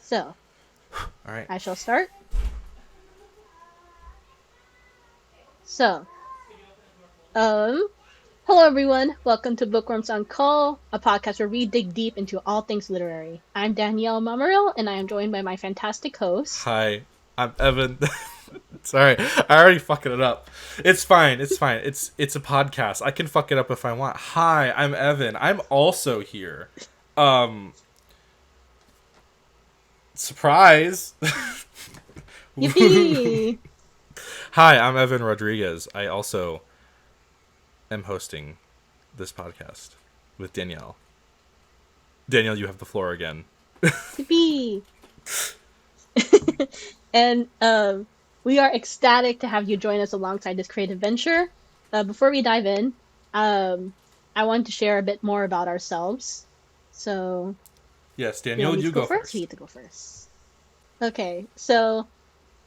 So, All right. I shall start. So, um, hello everyone. Welcome to Bookworms on Call, a podcast where we dig deep into all things literary. I'm Danielle Mamaril, and I am joined by my fantastic host. Hi, I'm Evan. Sorry, I already fucking it up. It's fine. It's fine. It's a podcast. I can fuck it up if I want. Hi, I'm Evan. I'm also here. Um, surprise. Yippee! Hi, I'm Evan Rodriguez. I also am hosting this podcast with Danielle. Danielle, you have the floor again. Yippee! And we are ecstatic to have you join us alongside this creative venture. Before we dive in, I want to share a bit more about ourselves. So, Yes, you want Danielle, me you to go go first? You first. get to go first. Okay, so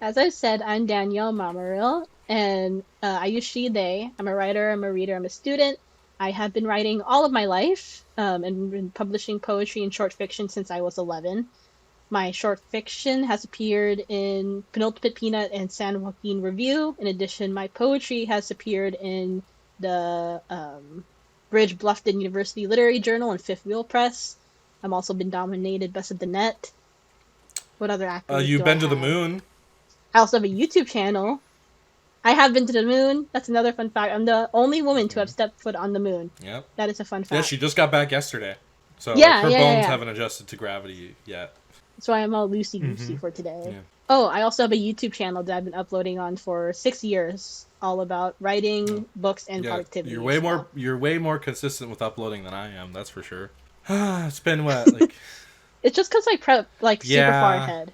as I said, I'm Danielle Mamaril, and I use she, they. I'm a writer, I'm a reader, I'm a student. I have been writing all of my life and been publishing poetry and short fiction since I was 11. My short fiction has appeared in Penultimate Peanut and San Joaquin Review. In addition, my poetry has appeared in the Bridge Bluffton University Literary Journal and Fifth Wheel Press. I've also been nominated Best of the Net. What other accolades You've do I been to the have? moon. I also have a YouTube channel. I have been to the moon. That's another fun fact. I'm the only woman to have stepped foot on the moon. Yep. That is a fun Yeah, fact. she just got back yesterday. So, like, Yeah, her yeah, yeah, bones yeah. haven't adjusted to gravity yet. That's why I'm all loosey goosey for today. Yeah. Oh, I also have a YouTube channel that I've been uploading on for 6 years, all about writing, books, and Yeah, productivity you're as way more well. you're way more consistent with uploading than I am, that's for sure. It's been what, like It's just because I prep like super far yeah. ahead.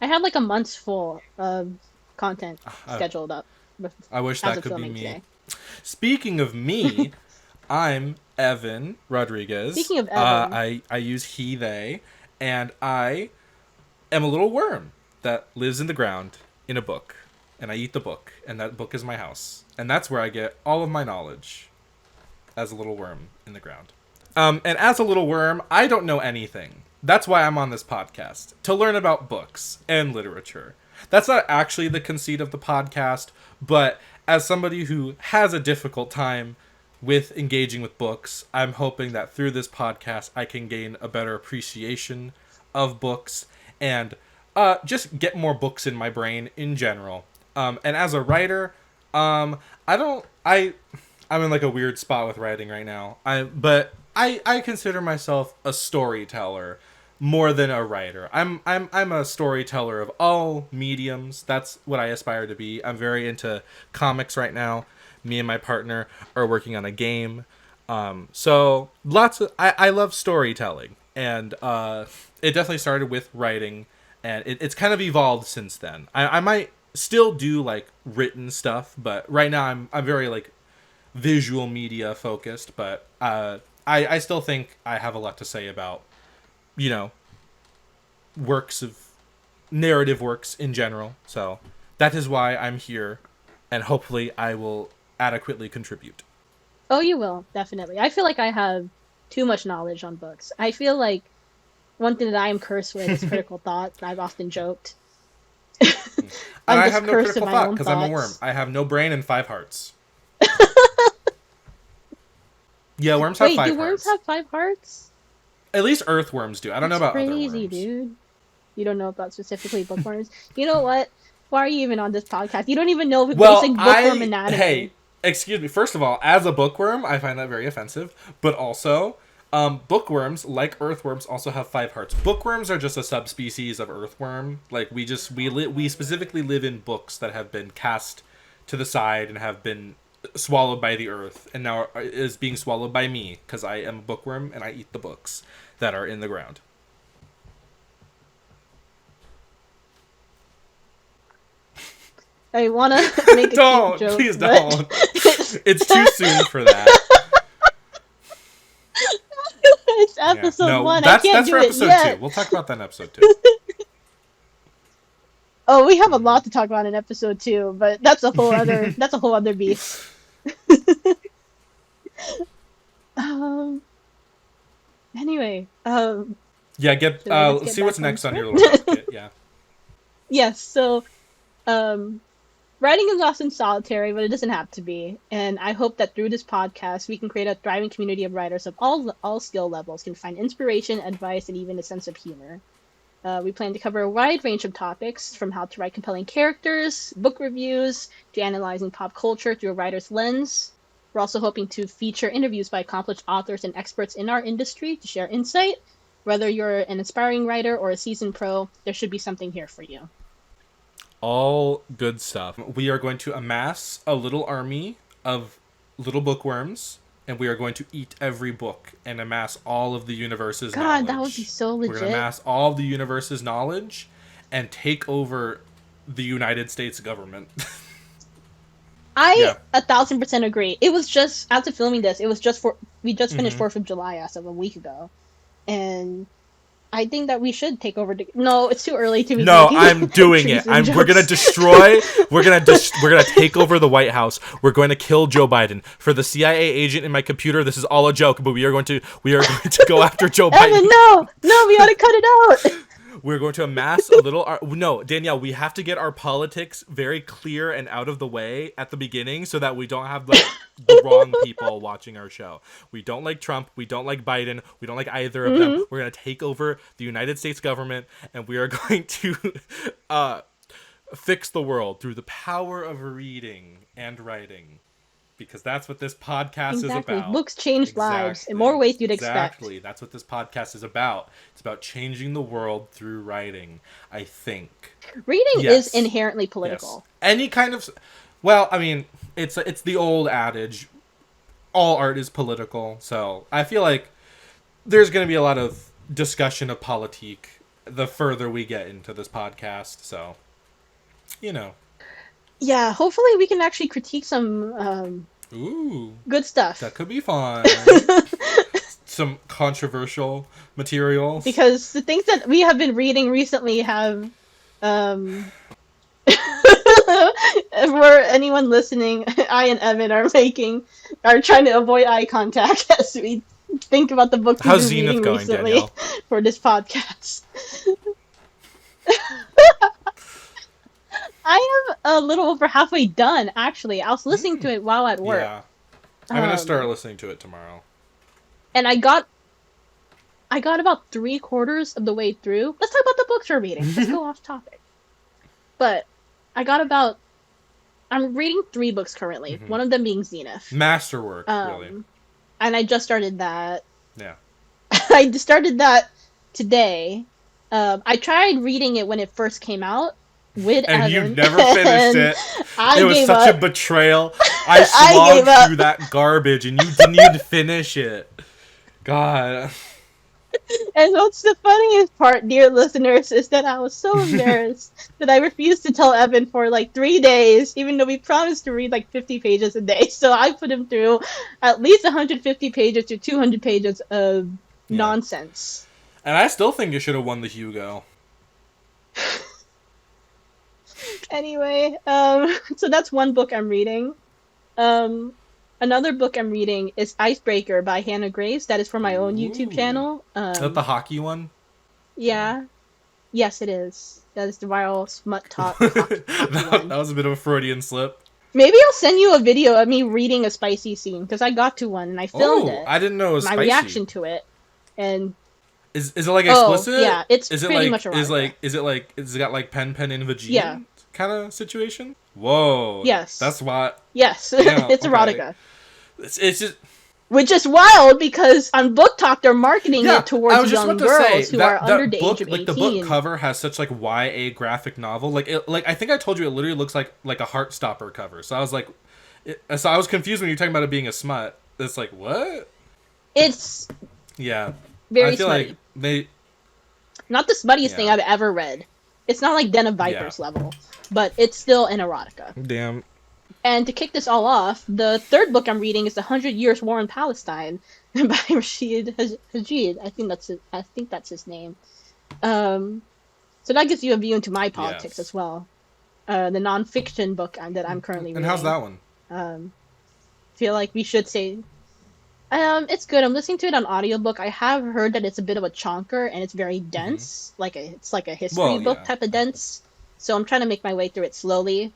I had like a month's full of content I, scheduled up I wish as that of could be filming me. today. Speaking of me, I'm Evan Rodriguez. Speaking of Evan, I use he they, and I am a little worm that lives in the ground in a book, and I eat the book, and that book is my house, and that's where I get all of my knowledge as a little worm in the ground. And as a little worm, I don't know anything. That's why I'm on this podcast, to learn about books and literature. That's not actually the conceit of the podcast, but as somebody who has a difficult time with engaging with books, I'm hoping that through this podcast I can gain a better appreciation of books and just get more books in my brain in general. And as a writer, I don't I'm in like a weird spot with writing right now. I consider myself a storyteller more than a writer. I'm a storyteller of all mediums. That's what I aspire to be. I'm very into comics right now. Me and my partner are working on a game. So lots of I love storytelling, and it definitely started with writing, and it's kind of evolved since then. I might still do like written stuff, but right now I'm very like visual media focused, but I still think I have a lot to say about, you know, works of narrative works in general. So that is why I'm here, and hopefully I will adequately contribute. oh, you will, definitely. I feel like I have too much knowledge on books. I feel like one thing that I am cursed with is critical thought. I've often joked. And I'm I just have no cursed with critical my thought own because I'm a worm. thoughts. I have no brain and 5 hearts. Yeah, worms have Wait, five do worms hearts. have 5 hearts? At least earthworms do. I don't know That's about other crazy, worms. dude. You don't know about specifically bookworms. You know what? Why are you even on this podcast? You don't even know Well, basic bookworm hey, anatomy. excuse me. First of all, as a bookworm, I find that very offensive. But also, bookworms, like earthworms, also have 5 hearts. Bookworms are just a subspecies of earthworm. Like we specifically live in books that have been cast to the side and have been swallowed by the earth, and now is being swallowed by me because I am a bookworm and I eat the books that are in the ground. I want to make a cute Don't, joke, please but don't. It's too soon for that. it's Yeah. episode No, one. I can't that's do for it episode 2. yet. We'll talk about that in episode 2. Oh, we have a lot to talk about in episode two, but that's a whole other beast. Um. Anyway, Yeah, get Let's get see what's back on next on your script. little docket. Yeah. Yes, so um writing is often solitary, but it doesn't have to be. And I hope that through this podcast, we can create a thriving community of writers of all skill levels can find inspiration, advice, and even a sense of humor. We plan to cover a wide range of topics, from how to write compelling characters, book reviews, to analyzing pop culture through a writer's lens. We're also hoping to feature interviews by accomplished authors and experts in our industry to share insight. Whether you're an aspiring writer or a seasoned pro, there should be something here for you. All good stuff. We are going to amass a little army of little bookworms, and we are going to eat every book and amass all of the universe's God, that would be knowledge. so We're going to legit. amass all of the universe's knowledge and take over the United States government. I Yeah. 1,000% agree. It was just after filming this, it was just for we just finished Mm-hmm. 4th of July as of a week ago, and I think that we should take over. No, it's too early to be No, making I'm doing it. treason We're gonna jokes. destroy. We're gonna take over the White House. We're going to kill Joe Biden. For the CIA agent in my computer, this is all a joke. But we are going to go after Joe Evan, Biden. no, no, we gotta cut it out. We're going to amass a little. No, Danielle, we have to get our politics very clear and out of the way at the beginning, so that we don't have like the wrong people watching our show. We don't like Trump. We don't like Biden. We don't like either of them. Hmm. We're gonna take over the United States government, and we are going to uh, fix the world through the power of reading and writing, because that's what this podcast is Exactly. about. Books change lives in more Exactly. ways you'd expect. Exactly. That's what this podcast is about. It's about changing the world through writing, I think. Reading is Yes. inherently Yes. political. Any kind of, well, I mean, it's the old adage, all art is political. So, I feel like there's going to be a lot of discussion of politique the further we get into this podcast. So, you know. Yeah, hopefully we can actually critique some Ooh, good that stuff. could be fun. Some controversial materials. Because the things that we have been reading recently have um for anyone listening, I and Evan are trying to avoid eye contact as we think about the books we've How's been Zenith reading going, recently Danielle? for this podcast. I am a little over halfway done, actually. I was listening to it while at work. Yeah. I'm gonna start Um, listening to it tomorrow. and I got about 3/4 of the way through. Let's talk about the books we're reading. Let's go off topic. But I got about I'm reading 3 books currently. Mm-hmm. One of them being Zenith. Masterwork, really. Um, and I just started that. Yeah. I just started that today. I tried reading it when it first came out with And you Evan, never finished and it. I It was gave such a up. betrayal. I I gave slogged up. through that garbage and you didn't even finish it. God. And what's the funniest part, dear listeners, is that I was so embarrassed that I refused to tell Evan for like 3 days, even though we promised to read like 50 pages a day. So I put him through at least 150 pages to 200 pages of Yeah. nonsense. And I still think you should have won the Hugo. Anyway, so that's one book I'm reading. Um, Another book I'm reading is Icebreaker by Hannah Grace. That is for my own YouTube Ooh. channel. Is that the hockey one? Yeah. Yes, it is. That is the viral smut talk hockey That one. was a bit of a Freudian slip. Maybe I'll send you a video of me reading a spicy scene because I got to one and I filmed Oh, it, I didn't know it was my spicy. reaction to it, and Is it like oh explicit? yeah, it's Is it pretty like much erotica. is it got like pen in Yeah. vagine kind of situation? Whoa. Yes. That's what. Yes, Damn. it's Okay. erotica. It's just Which is wild because on Book Talk they're marketing yeah. it I towards was just young about to say girls who are under that the book age of like the book 18. cover has such like YA graphic novel like I think I told you it literally looks like a Heartstopper cover. So I was like, so I was confused when you were talking about it being a smut. It's like what? It's Yeah. very I feel smutty. like they Not the smuttiest thing yeah I've ever read. It's not like Den of yeah. Vipers level, but it's still an erotica. Damn. And to kick this all off, the third book I'm reading is The 100 Years War in Palestine by Rashid Hajid. I think that's his name. So that gives you a view into my politics Yes. as well. The nonfiction book that I'm currently And reading. how's that one? Um, feel like we should say. It's good. I'm listening to it on audiobook. I have heard that it's a bit of a chonker and it's very Hmm. dense, it's like a history Well, book yeah, type of dense. So I'm trying to make my way through it slowly,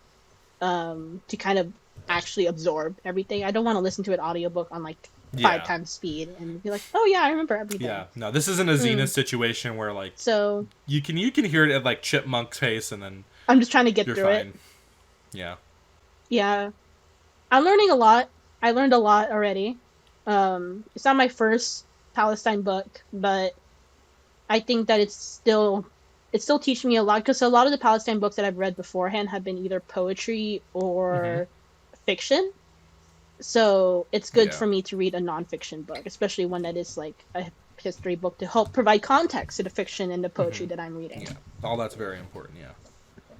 to kind of actually absorb everything. I don't want to listen to an audiobook on like five yeah, times speed and be like, oh yeah, I remember yeah. everything. No, this isn't a Xena Mm. situation where like So you can hear it at like chipmunk's pace, and then I'm just trying to get you're through it. fine. Yeah. Yeah, I'm learning a lot. I learned a lot already. It's not my first Palestine book, but I think that it's still teaching me a lot because a lot of the Palestine books that I've read beforehand have been either poetry Hmm. or fiction. So it's good Yeah. for me to read a nonfiction book, especially one that is like a history book to help provide context to the fiction and the poetry Hmm. that I'm reading. Yeah. All that's very important. Yeah.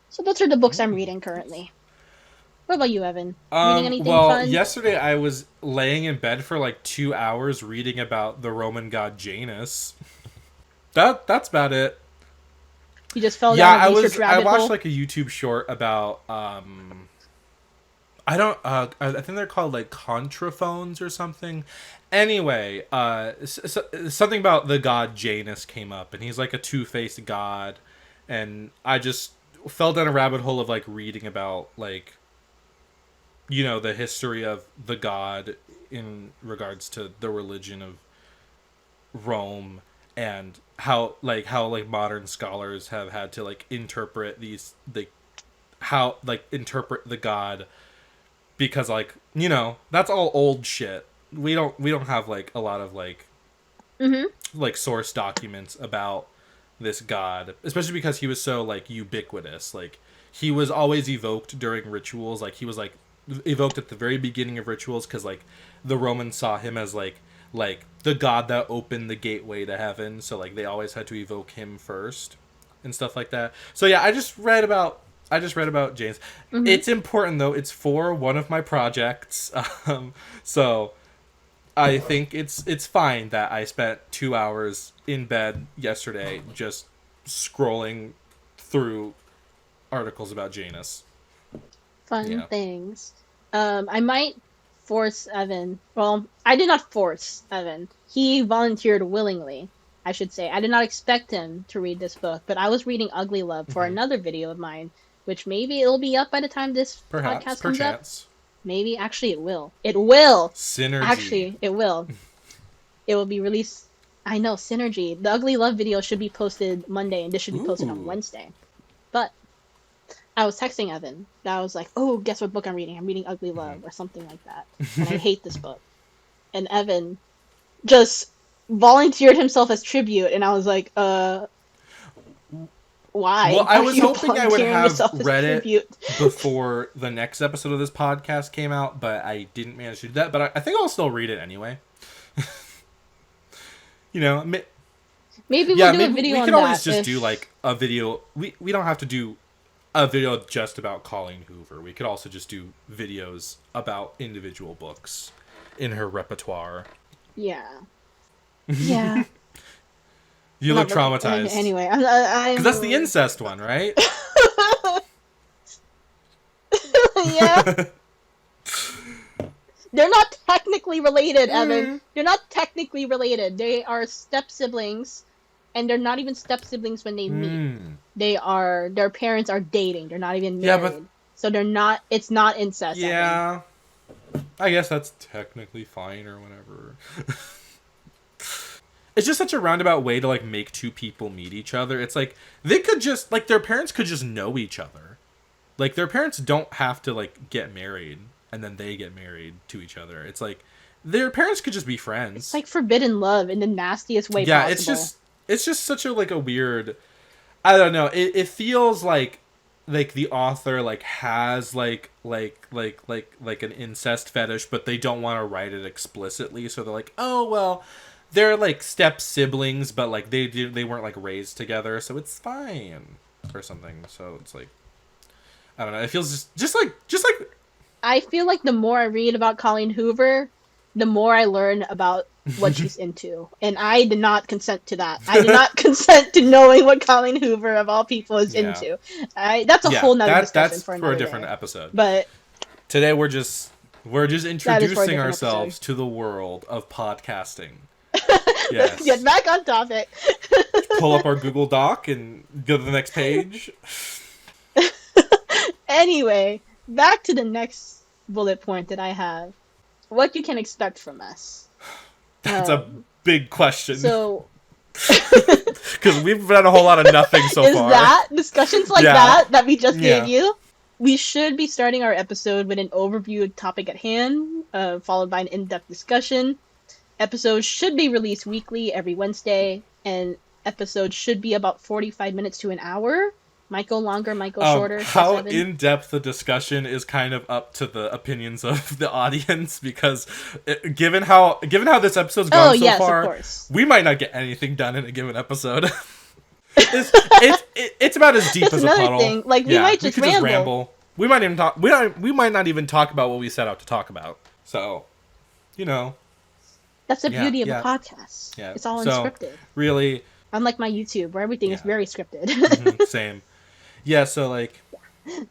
So those are the books I'm reading currently. What about you, Evan? Reading anything Well, fun? yesterday I was laying in bed for like 2 hours reading about the Roman god Janus. That's about it. You just fell Yeah, down a research I rabbit watched hole? like a YouTube short about I don't I think they're called like contraphones or something. Anyway, something about the god Janus came up, and he's like a two-faced god, and I just fell down a rabbit hole of like reading about like the history of the god in regards to the religion of Rome, and how modern scholars have had to like interpret these like how like interpret the god, because like that's all old shit. We don't have like a lot of Mm-hmm. like source documents about this god, especially because he was so like ubiquitous. Like he was always evoked during rituals. Like he was like evoked at the very beginning of rituals because like the Romans saw him as like the god that opened the gateway to heaven. So like they always had to evoke him first and stuff like that. So yeah, I just read about James. Mm-hmm. It's important though. It's for one of my projects. So I think it's fine that I spent 2 hours in bed yesterday just scrolling through articles about Janus. Fun Yeah. things. I might force Evan. Well, I did not force Evan. He volunteered willingly, I should say. I did not expect him to read this book, but I was reading Ugly Love for Hmm. another video of mine, which maybe it'll be up by the time this Perhaps, podcast comes up. perchance. Maybe. Actually, it will. It will! Synergy. Actually, it will. It will be released. I know, Synergy. The Ugly Love video should be posted Monday, and this should be posted on Ooh. Wednesday. But I was texting Evan. I was like, "Oh, guess what book I'm reading? I'm reading Ugly Love or something like that." And I hate this book. And Evan just volunteered himself as tribute, and I was like, Well, why I are was you hoping I would volunteering have yourself as read it tribute?" before the next episode of this podcast came out, but I didn't manage to do that. But I think I'll still read it anyway. You know, Maybe we'll yeah, do a maybe video we on could always that just do if like a video. We don't have to do a video just about Colleen Hoover. We could also just do videos about individual books in her repertoire. yeah. Yeah. You I'm look not looking traumatized anyway. because that's the incest one, right? Yeah. They're not technically related, Evan. They're not technically related. They are step siblings, and they're not even step siblings when they meet. Hmm. Their parents are dating. They're not even Yeah, but married. So they're not it's not incest, Evan. yeah, I guess that's technically fine or whatever. It's just such a roundabout way to like make two people meet each other. It's like they could just like their parents could just know each other. Like their parents don't have to like get married and then they get married to each other. It's like their parents could just be It's friends. like forbidden love in the nastiest way Yeah, it's possible. just it's just such a like a weird. I don't know. It feels like the author like has like an incest fetish, but they don't want to write it explicitly. So they're like, oh well, they're like step siblings, but like they weren't like raised together, so it's fine or something. So it's like I don't know. It feels just like I feel like the more I read about Colleen Hoover, the more I learn about what she's into. And I did not consent to that. I did not consent to knowing what Colleen Hoover of all people is yeah, into. That's a yeah. whole nother That discussion that's for for a another different day. episode. But Today we're just We're just That is for a introducing different episode. ourselves to the world of podcasting. Let's get Yes. back on topic. Pull up our Google Doc and go to the next page. Anyway, back to the next bullet point that I have. What you can expect from us. That's a big question. So Because we've done a whole lot of nothing so is far. that discussions like Yeah. that we just Yeah. gave you? We should be starting our episode with an overview topic at hand, followed by an in-depth discussion. Episodes should be released weekly every Wednesday, and episodes should be about 45 minutes to an hour. Might go longer, might go shorter. How Seven. in-depth the discussion is kind of up to the opinions of the audience, because given how this episode's gone so yes, far, of course. we might not get anything done in a given episode. It's about as deep That's as a another puddle. thing. Like, we might just could ramble. We might even talk. We might not even talk about what we set out to talk about. So, you know, That's the Yeah, beauty of yeah. a podcast. yeah. It's all So, unscripted. really, Unlike my YouTube, where everything is Yeah. very scripted. same. Yeah. So, like,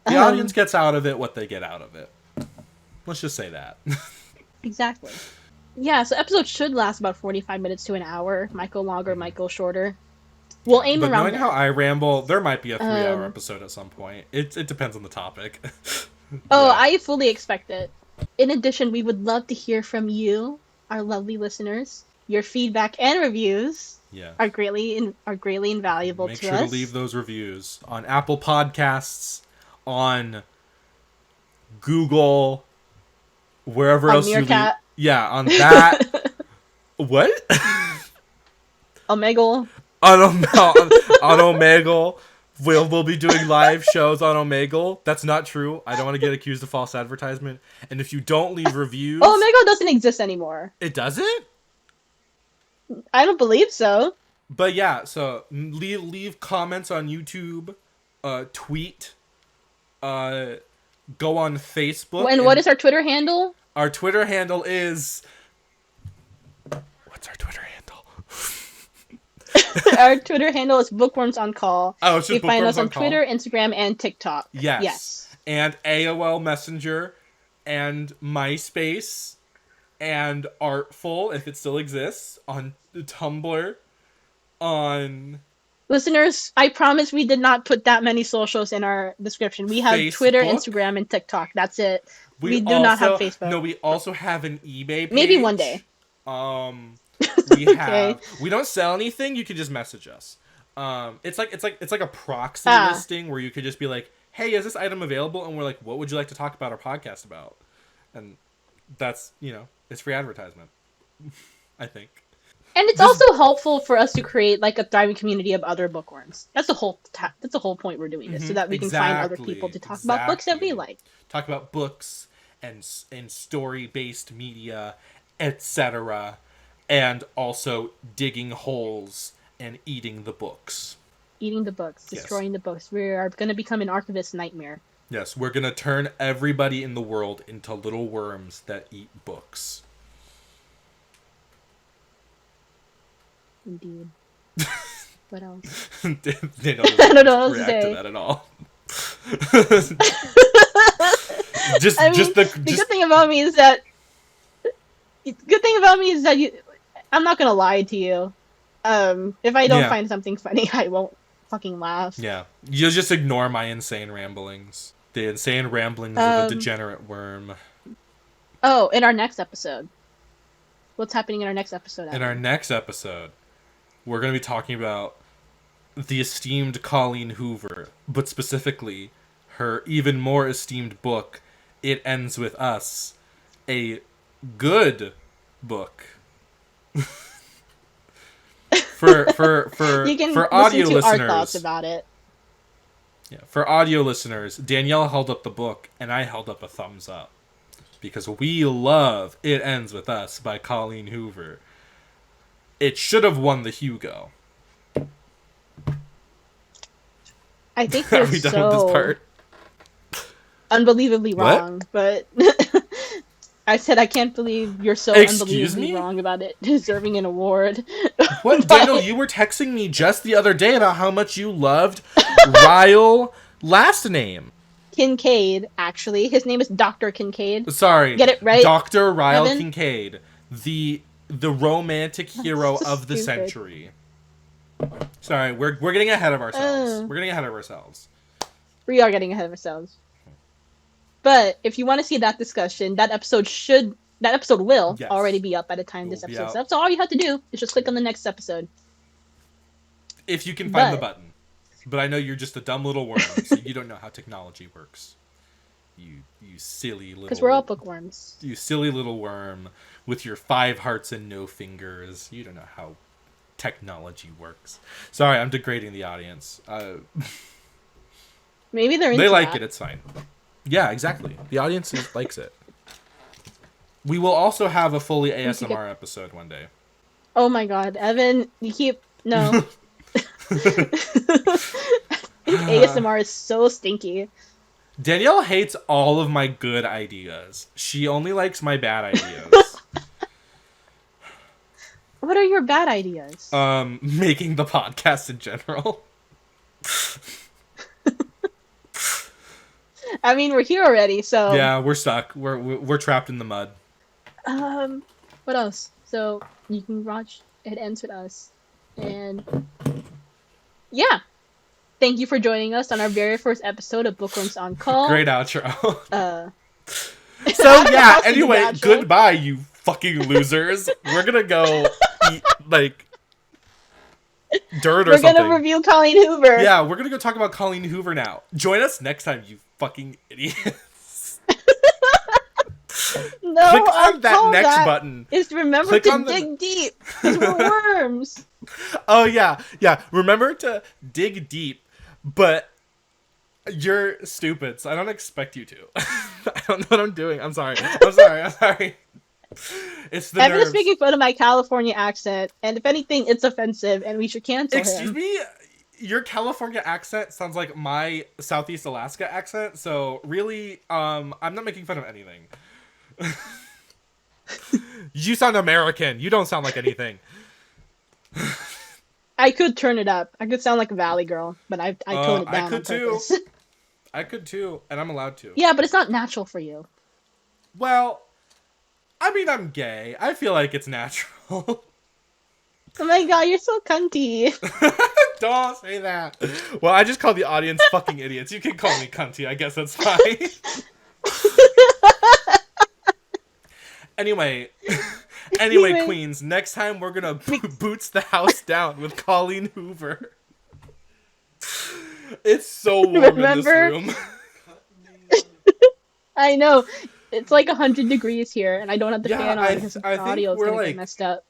the audience gets out of it what they get out of it. Let's just say that. Exactly. Yeah, so episodes should last about 45 minutes to an hour. Might go longer, might go shorter. We'll aim But around knowing there. how I ramble, there might be a 3-hour Um, episode at some point. It depends on the topic. Oh, Yeah. I fully expect it. In addition, we would love to hear from you, our lovely listeners. Your feedback and reviews Yeah. are greatly invaluable Make to sure us. to leave those reviews on Apple Podcasts, on Google, wherever On else you leave. Meerkat. Yeah, on that. What? Omegle. on Omegle. We'll be doing live shows on Omegle. That's not true. I don't want to get accused of false advertisement. And if you don't leave reviews, Oh, Omegle doesn't exist anymore. it doesn't. I don't believe so. But yeah, so leave comments on YouTube, tweet, go on Facebook. And what is our Twitter handle? Our Twitter handle is... What's our Twitter handle? Our Twitter handle is Bookworms on Call. Oh, it's just You find Bookworms us on on Call. Twitter, Instagram, and TikTok. Yes. Yes. And AOL Messenger and MySpace and Artful, if it still exists, on Tumblr, on Listeners, I promise we did not put that many socials in our description. We have Twitter, Facebook? Instagram, and TikTok. That's it. We do not have Facebook. No, we also have an eBay page. Maybe one day. We have. We don't sell anything. You can just message us. It's like a proxy listing where you could just be like, "Hey, is this item available?" And we're like, "What would you like to talk about our podcast about?" And that's it's free advertisement. I think. And it's also helpful for us to create like a thriving community of other bookworms. That's the whole point we're doing this, so that we can find other people to talk about books that we like. Talk about books and story-based media, etc., and also digging holes and eating the books. Eating the books, destroying the books. We are going to become an archivist nightmare. Yes, we're gonna turn everybody in the world into little worms that eat books. Indeed. What else? They don't I don't know what to react to say. that at all. just I mean, just the good thing about me is that you. I'm not gonna lie to you. If I don't find something funny, I won't fucking laugh. Yeah, you'll just ignore my insane ramblings. The insane ramblings of a degenerate worm. Oh, in our next episode. What's happening in our next episode? In our next episode, we're going to be talking about the esteemed Colleen Hoover, but specifically her even more esteemed book, It Ends With Us, a good book. for you can audio listen to listeners, our thoughts about it. Yeah, for audio listeners, Danielle held up the book and I held up a thumbs up because we love It Ends With Us by Colleen Hoover. It should have won the Hugo. I think Are we're we done with this part? unbelievably What? wrong, but I said I can't believe you're so Excuse unbelievably me? wrong about it deserving an award. What? But- Daniel, you were texting me just the other day about how much you loved Ryle last name. Kincaid, actually. His name is Dr. Kincaid. Sorry, Get it right, Dr. Ryle Evan? Kincaid, the romantic That's hero so of the stupid. century. Sorry, we're getting ahead of ourselves. Uh, We're getting ahead of ourselves. we are getting ahead of ourselves. But if you want to see that discussion, that episode will already Yes, be up by the time we'll this be episode's out up. So all you have to do is just click on the next episode. if you can find the But button. But I know you're just a dumb little worm, so you don't know how technology works. You silly because we're all little bookworms. you silly little worm with your 5 hearts and no fingers. You don't know how technology works. Sorry, I'm degrading the audience. Maybe they're They into like that. it. It's fine. Yeah, exactly. The audience likes it. We will also have a fully We could get. ASMR episode one day. Oh my God, Evan, you keep no. ASMR is so stinky. Danielle hates all of my good ideas. She only likes my bad ideas. What are your bad ideas? Making the podcast in general. I mean, we're here already, so Yeah, we're stuck. We're trapped in the mud. um, what else? So you can watch It Ends With Us, and yeah, thank you for joining us on our very first episode of Bookworms on Call. Great outro. Uh, So I don't know yeah, how else to do the anyway, outro. goodbye, you fucking losers. We're gonna go eat like dirt or We're gonna something. review Colleen Hoover. Yeah, we're gonna go talk about Colleen Hoover now. Join us next time, you fucking idiots. No, Click our on that call next back button. is to remember Click to on the. dig deep because we're worms. Oh yeah, yeah. Remember to dig deep, but you're stupid, so I don't expect you to. I don't know what I'm doing. I'm sorry. I'm sorry. I'm sorry. It's the Evan is nerves. making fun of my California accent, and if anything, it's offensive, and we should cancel Excuse him. me? Your California accent sounds like my Southeast Alaska accent, so really, I'm not making fun of anything. You sound American. You don't sound like anything. I could turn it up. I could sound like a Valley girl, but I toned it I down on could too. purpose. I could too, and I'm allowed to. Yeah, but it's not natural for you. Well, I mean, I'm gay. I feel like it's natural. Oh my God, you're so cunty. Don't say that. Well, I just called the audience fucking idiots. You can call me cunty. I guess that's fine. Anyway, Anyway, Queens. Next time we're gonna boots the house down with Colleen Hoover. It's so warm in this remember, room. I know it's like 100 degrees here, and I don't have the Yeah, fan on because I the think audio is we're gonna get like. messed up.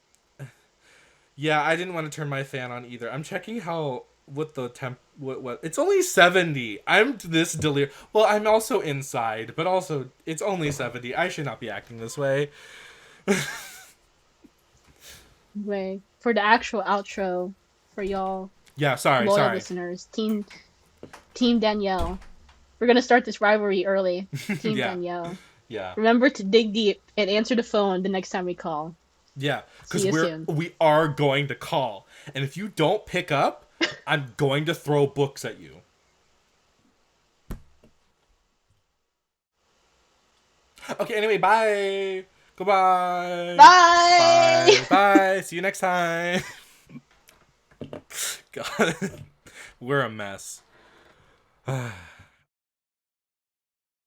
Yeah, I didn't want to turn my fan on either. I'm checking how what the temp what it's only 70. I'm this delirious. Well, I'm also inside, but also it's only 70. I should not be acting this way. Anyway, for the actual outro, for y'all Yeah, sorry, loyal sorry. listeners, Team Danielle, we're gonna start this rivalry early. Team Yeah, Danielle, yeah, remember to dig deep and answer the phone the next time we call. yeah. See Because you soon. we are going to call, and if you don't pick up, I'm going to throw books at you. Okay. Anyway, bye. Goodbye. Bye. Bye. Bye. See you next time. God, we're a mess.